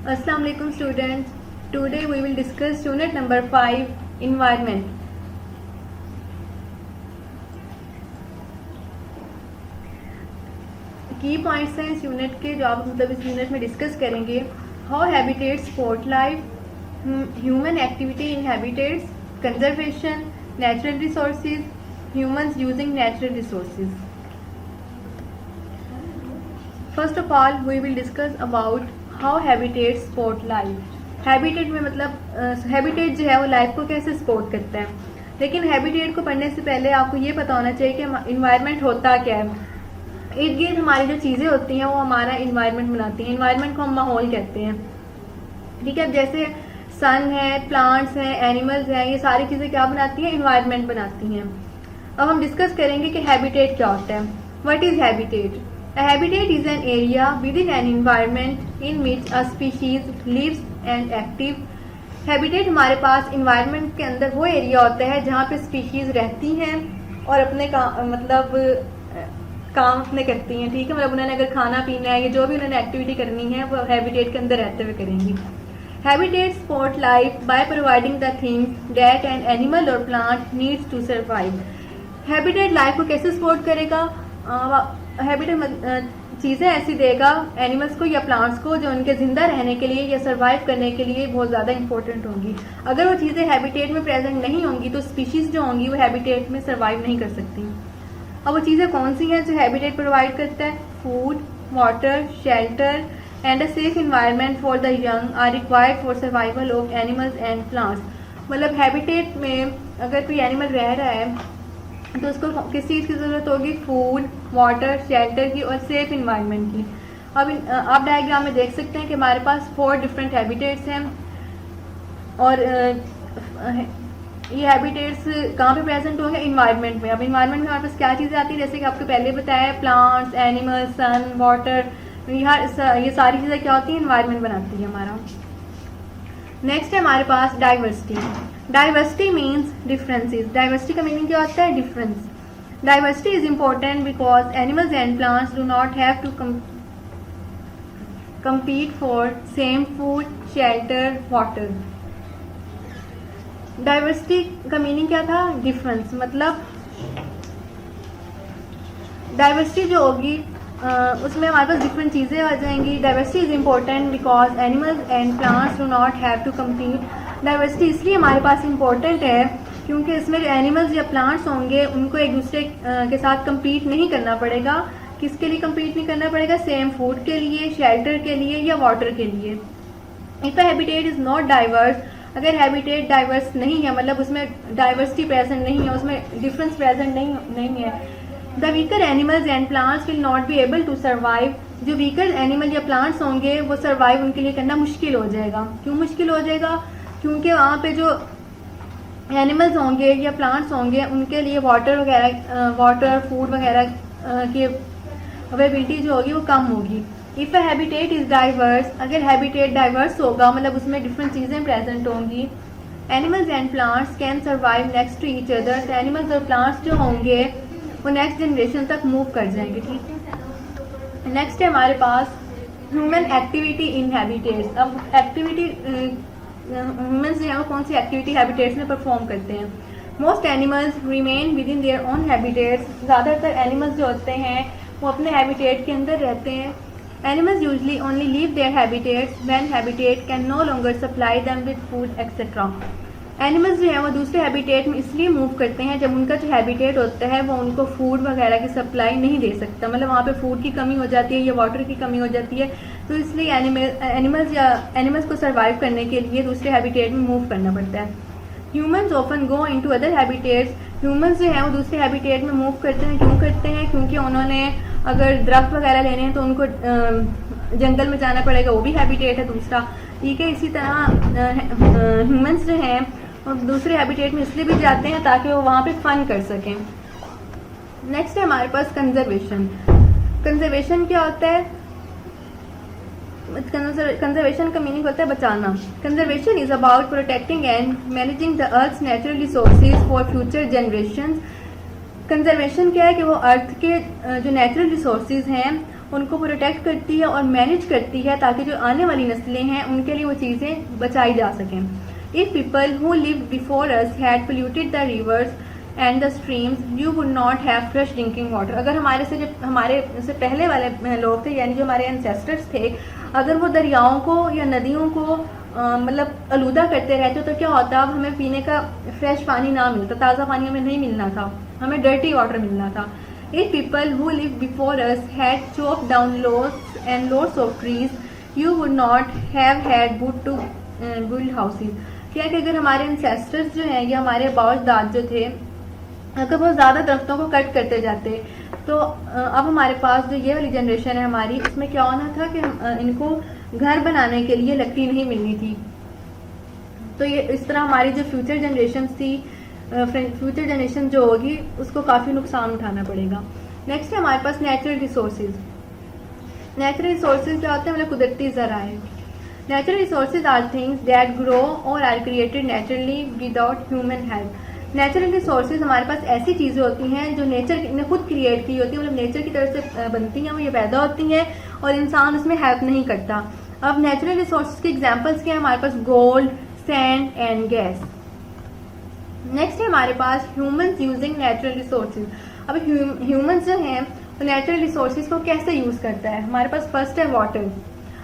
Assalamu alaikum students. Today we will discuss unit number 5 environment. की points हैं इस unit के जो आप इस यूनिट में डिस्कस करेंगे. How habitats support life, human activity in habitats, conservation, natural resources, humans using natural resources. First of all we will discuss about how habitat support life. Habitat में मतलब हैबिटेट जो है वो लाइफ को कैसे support करता है. लेकिन हैबिटेट को पढ़ने से पहले आपको ये पता होना चाहिए कि इन्वायरमेंट होता क्या है. इर्द गिर्द हमारी जो चीज़ें होती हैं वो हमारा इन्वायरमेंट बनाती हैं. इन्वायरमेंट को हम माहौल कहते हैं. ठीक है, जैसे सन है, प्लांट्स हैं, एनिमल्स हैं, ये सारी चीज़ें क्या बनाती हैं, इन्वायरमेंट बनाती हैं. अब हम डिस्कस करेंगे कि हैबिटेट क्या होता है. What is habitat? A habitat is an area within an environment in which a species lives and active. Habitat हमारे पास environment के अंदर वो एरिया होता है जहाँ पे स्पीशीज रहती हैं और अपने काम अपने करती हैं. ठीक है, मतलब उन्होंने अगर खाना पीना है या जो भी उन्होंने एक्टिविटी करनी है वो हैबिटेट के अंदर रहते हुए करेंगी. Habitat support life by providing the things that an animal or plant needs to survive. Habitat life को कैसे सपोर्ट करेगा? हैबिटेट चीज़ें ऐसी देगा एनिमल्स को या प्लांट्स को जो उनके ज़िंदा रहने के लिए या सर्वाइव करने के लिए बहुत ज़्यादा इंपॉर्टेंट होंगी. अगर वो चीज़ें हैबिटेट में प्रेजेंट नहीं होंगी तो स्पीशीज़ जो होंगी वो हैबिटेट में सर्वाइव नहीं कर सकती. अब वो चीज़ें कौन सी हैं जो हैबिटेट प्रोवाइड करता है? Food, water, shelter and a safe environment for the young are required for survival of animals and plants. मतलब हैबिटेट में अगर कोई एनिमल रह रहा है तो उसको किस चीज़ की ज़रूरत होगी? फूड, वाटर, शेल्टर की और सेफ इन्वायरमेंट की. अब आप डायग्राम में देख सकते हैं कि हमारे पास 4 डिफरेंट हैबिटेट्स हैं और ये हैबिटेट्स कहाँ पे प्रेजेंट होंगे? इन्वायरमेंट में. अब इन्वायरमेंट में हमारे पास क्या चीज़ें आती है? जैसे कि आपको पहले बताया, प्लांट्स, एनिमल्स, सन, वाटर, ये सारी चीज़ें क्या होती हैं? इन्वायरमेंट बनाती है हमारा. नेक्स्ट है हमारे पास diversity. Diversity means differences. Diversity का मीनिंग क्या होता है? Difference. Diversity is important because animals and plants do not have to compete for same food, shelter, water. Diversity का मीनिंग क्या था? डिफरेंस. मतलब डाइवर्सिटी जो होगी उसमें हमारे पास डिफरेंट चीज़ें आ जाएंगी. Diversity is important because animals and plants do not have to compete. Diversity इसलिए हमारे पास इम्पोर्टेंट है क्योंकि इसमें जो एनिमल्स या प्लांट्स होंगे उनको एक दूसरे के साथ कम्पीट नहीं करना पड़ेगा. किसके लिए कम्पीट नहीं करना पड़ेगा? सेम फूड के लिए, शेल्टर के लिए या वाटर के लिए. If a habitat is not diverse, अगर हैबिटेट डाइवर्स नहीं है मतलब उसमें डाइवर्सिटी प्रेजेंट नहीं है, उसमें डिफरेंस प्रेजेंट नहीं है, the weaker animals and plants will not be able to survive. जो वीकर एनिमल या प्लांट्स होंगे वो सर्वाइव उनके लिए करना मुश्किल हो जाएगा. क्यों मुश्किल हो जाएगा? क्योंकि वहाँ पे जो एनिमल्स होंगे या प्लांट्स होंगे उनके लिए वाटर फूड वगैरह की अवेलेबिलिटी जो होगी वो कम होगी. If a habitat is diverse, अगर हैबिटेट डाइवर्स होगा मतलब उसमें डिफरेंट चीज़ें प्रेजेंट होंगी, animals and plants can survive next to each other. तो एनिमल्स और प्लांट्स जो होंगे वो नेक्स्ट जनरेशन तक मूव कर जाएंगे. ठीक है, नेक्स्ट है हमारे पास ह्यूमन एक्टिविटी इन हैबिटेट्स. अब एक्टिविटी ह्यूमन्स जो है वो कौन सी एक्टिविटी हैबिटेट्स में परफॉर्म करते हैं? Most animals remain with in their own habitats. ज़्यादातर एनिमल्स जो होते हैं वो अपने हैबिटेट के अंदर रहते हैं. Animals usually only leave their habitats when habitat can no longer supply them with food etcetera. Animals जो है वो दूसरे हैबिटेट में इसलिए मूव करते हैं जब उनका जो हैबिटेट होता है वो उनको फूड वगैरह की सप्लाई नहीं दे सकता. मतलब वहाँ पे फूड की कमी हो जाती है या वाटर की कमी हो जाती है, तो इसलिए एनिमल्स को सर्वाइव करने के लिए दूसरे हैबिटेट में मूव करना पड़ता है. Humans often go into other habitats. Humans जो है वो दूसरे हैबिटेट में मूव करते हैं. क्यों करते हैं? क्योंकि उन्होंने अगर दरख्त वगैरह लेने हैं तो उनको जंगल में जाना पड़ेगा, वो भी हैबिटेट है दूसरा. ठीक है, इसी तरह ह्यूमन्स जो हैं और दूसरे हैबिटेट में इसलिए भी जाते हैं ताकि वो वहाँ पे फन कर सकें. नेक्स्ट है हमारे पास कंजर्वेशन. कंजर्वेशन क्या होता है? कंजर्वेशन का मीनिंग होता है बचाना. Conservation is about protecting and managing the earth's natural resources for future generations. Conservation क्या है कि वो अर्थ के जो नेचुरल रिसोर्सेज हैं उनको प्रोटेक्ट करती है और मैनेज करती है ताकि जो आने वाली नस्लें हैं उनके लिए वो चीज़ें बचाई जा सकें। If people who live before us had polluted the reverse and the streams you would not have fresh drinking water. अगर हमारे से पहले वाले लोग थे, यानी जो हमारे एंसेस्टर्स थे, अगर वो दरियाओं को या नदियों को मतलब आलूदा करते रहते तो क्या होता, अब हमें पीने का फ्रेश पानी ना मिलता, ताज़ा पानी हमें नहीं मिलना था, हमें डर्टी वाटर मिलना था। If people who lived before us had chopped down lots and lots of trees, you would not have had wood to build houses. क्या कि अगर हमारे ancestors जो हैं या हमारे बाप-दाद जो थे, अगर वो ज़्यादा दरख्तों को कट करते जाते तो अब हमारे पास जो ये वाली जनरेशन है हमारी, उसमें क्या होना था कि इनको घर बनाने के लिए लकड़ी नहीं मिलनी थी। तो ये इस तरह हमारी जो फ्यूचर जनरेशन थी, फ्यूचर जनरेशन जो होगी उसको काफ़ी नुकसान उठाना पड़ेगा। नेक्स्ट है हमारे पास नेचुरल रिसोर्सेज। नेचुरल रिसोर्सेज क्या होते हैं, मतलब कुदरती ज़राए। Natural resources are things that grow or are created naturally without human help. Natural resources हमारे पास ऐसी चीज़ें होती हैं जो नेचर ने खुद क्रिएट की होती है, मतलब नेचर की तरफ से बनती हैं, वो ये पैदा होती हैं और इंसान उसमें हेल्प नहीं करता। अब नेचुरल रिसोर्सेज के एग्जांपल्स क्या है हमारे पास, gold, sand and gas. Next है हमारे पास ह्यूमंस यूजिंग नेचुरल रिसोर्सेज। अब ह्यूमंस जो हैं तो नेचुरल रिसोर्सेज को कैसे यूज़ करता है। हमारे पास फर्स्ट है वाटर।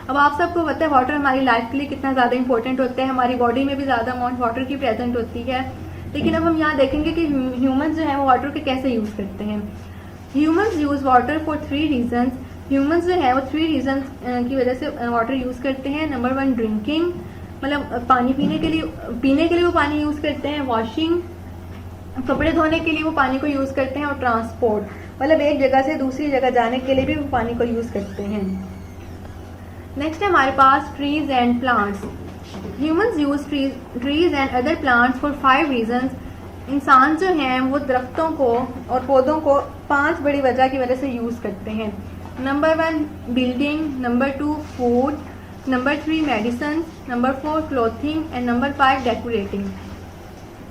अब आप सबको पता है वाटर हमारी लाइफ के लिए कितना ज़्यादा इंपॉर्टेंट होता है, हमारी बॉडी में भी ज़्यादा अमाउंट वाटर की प्रेजेंट होती है। लेकिन अब हम यहाँ देखेंगे कि ह्यूमंस जो हैं वो वाटर के कैसे यूज़ करते हैं। Humans use water for 3 reasons. Humans जो है वो 3 रीजन्स की वजह से वाटर यूज़ करते हैं। नंबर 1 ड्रिंकिंग, मतलब पानी पीने के लिए वो पानी यूज़ करते हैं। वॉशिंग, कपड़े धोने के लिए वो पानी को यूज़ करते हैं। और ट्रांसपोर्ट, मतलब एक जगह से दूसरी जगह जाने के लिए भी वो पानी को यूज़ करते हैं। नेक्स्ट है हमारे पास trees and plants. Humans use trees and other plants for 5 reasons. इंसान जो हैं वो दरख्तों को और पौधों को 5 बड़ी वजह की वजह से यूज़ करते हैं। Number 1 building, number 2 food, number 3 medicine, number 4 clothing and number 5 decorating.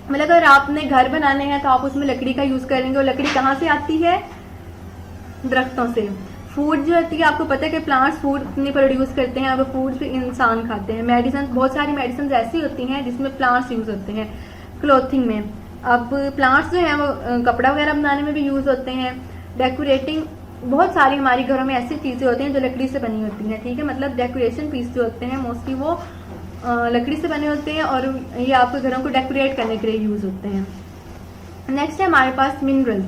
मतलब अगर आपने घर बनाने हैं तो आप उसमें लकड़ी का यूज़ करेंगे, और लकड़ी कहाँ से आती है, दरख्तों से। फूड जो होती है, आपको पता है कि प्लांट्स फूड नहीं प्रोड्यूस करते हैं, अब फूड फिर इंसान खाते हैं। मेडिसिन, बहुत सारी मेडिसिन ऐसी होती हैं जिसमें प्लांट्स यूज़ होते हैं। क्लोथिंग में, अब प्लांट्स जो हैं वो कपड़ा वगैरह बनाने में भी यूज़ होते हैं। डेकोरेटिंग, बहुत सारी हमारी घरों में ऐसी चीज़ें होती हैं जो लकड़ी से बनी होती हैं, ठीक है। मतलब डेकोरेशन पीस जो होते हैं मोस्टली वो लकड़ी से बने होते हैं और ये आपके घरों को डेकोरेट करने के लिए यूज़ होते हैं। नेक्स्ट है हमारे पास मिनरल्स।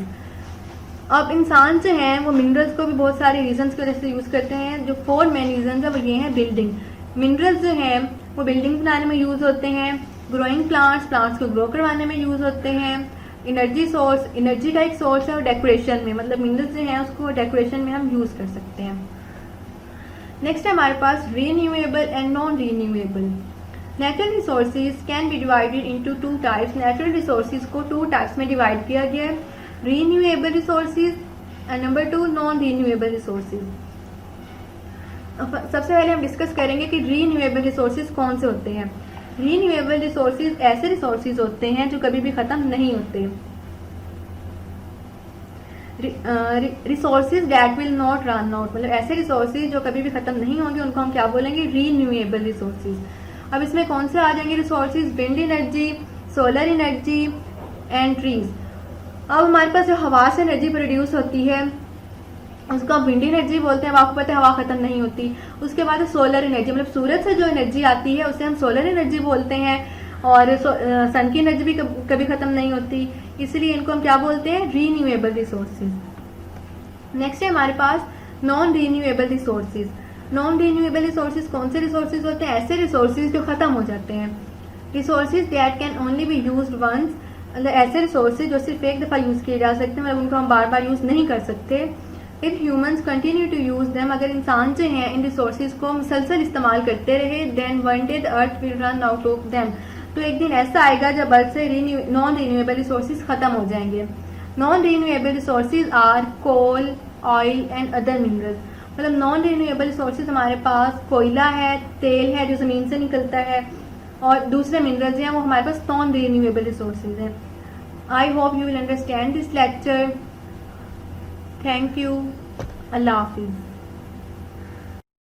अब इंसान जो हैं वो मिनरल्स को भी बहुत सारे रीजंस की वजह से यूज़ करते हैं। जो 4 मेन रीजंस है वो ये हैं। बिल्डिंग, मिनरल्स जो हैं वो बिल्डिंग बनाने में यूज़ होते हैं। ग्रोइंग प्लांट्स को ग्रो करवाने में यूज़ होते हैं। एनर्जी सोर्स, एनर्जी का एक सोर्स है। और डेकोरेशन में, मतलब मिनरल्स जो हैं उसको डेकोरेशन में हम यूज़ कर सकते हैं। नेक्स्ट है हमारे पास renewable and non renewable. Natural resources can be divided into 2 types. Natural resources को 2 टाइप्स में डिवाइड किया गया है, renewable resources and number 2 non renewable resources. सबसे पहले हम डिस्कस करेंगे कि रीन्यूएबल रिसोर्सेज कौन से होते हैं। रीन्यूएबल रिसोर्सेज ऐसे रिसोर्सेज होते हैं जो कभी भी ख़त्म नहीं होते। Resources that will not run out, मतलब ऐसे रिसोर्सेज जो कभी भी ख़त्म नहीं होंगे उनको हम क्या बोलेंगे, रीन्यूएबल रिसोर्सेज। अब इसमें कौन से आ जाएंगे resources, wind energy, solar energy and trees. अब हमारे पास जो हवा से एनर्जी प्रोड्यूस होती है उसको हम विंड एनर्जी बोलते हैं। आपको पता है हवा खत्म नहीं होती। उसके बाद सोलर एनर्जी, मतलब सूरज से जो एनर्जी आती है उसे हम सोलर एनर्जी बोलते हैं। और सन की एनर्जी भी कभी खत्म नहीं होती, इसलिए इनको हम क्या बोलते हैं, रीन्यूएबल रिसोर्सेज। नेक्स्ट है हमारे पास non renewable resources. Non renewable resources कौन से रिसोर्सेज होते हैं, ऐसे रिसोर्सेज जो खत्म हो जाते हैं। Resources that can only be used once, मतलब ऐसे रिसोर्सेज जो सिर्फ एक दफ़ा यूज़ किए जा सकते हैं, मतलब उनको हम बार बार यूज़ नहीं कर सकते। If humans continue to use them, अगर इंसान जो हैं इन रिसोर्सेज को मुसलसल इस्तेमाल करते रहे, then one day the earth will run out of them, तो एक दिन ऐसा आएगा जब अर्थ से नॉन रीन्यूएबल रिसोर्सेज खत्म हो जाएंगे। Non renewable resources are coal, oil and other minerals. मतलब नॉन रीन्यूएबल रिसोर्सेज हमारे पास कोयला है, तेल है जो ज़मीन से निकलता है, और दूसरे मिनरल्स हैं वो हमारे पास नॉन रीन्यूएबल रिसोर्सेज हैं। I hope you will understand this lecture. Thank you. अल्लाह हाफिज़।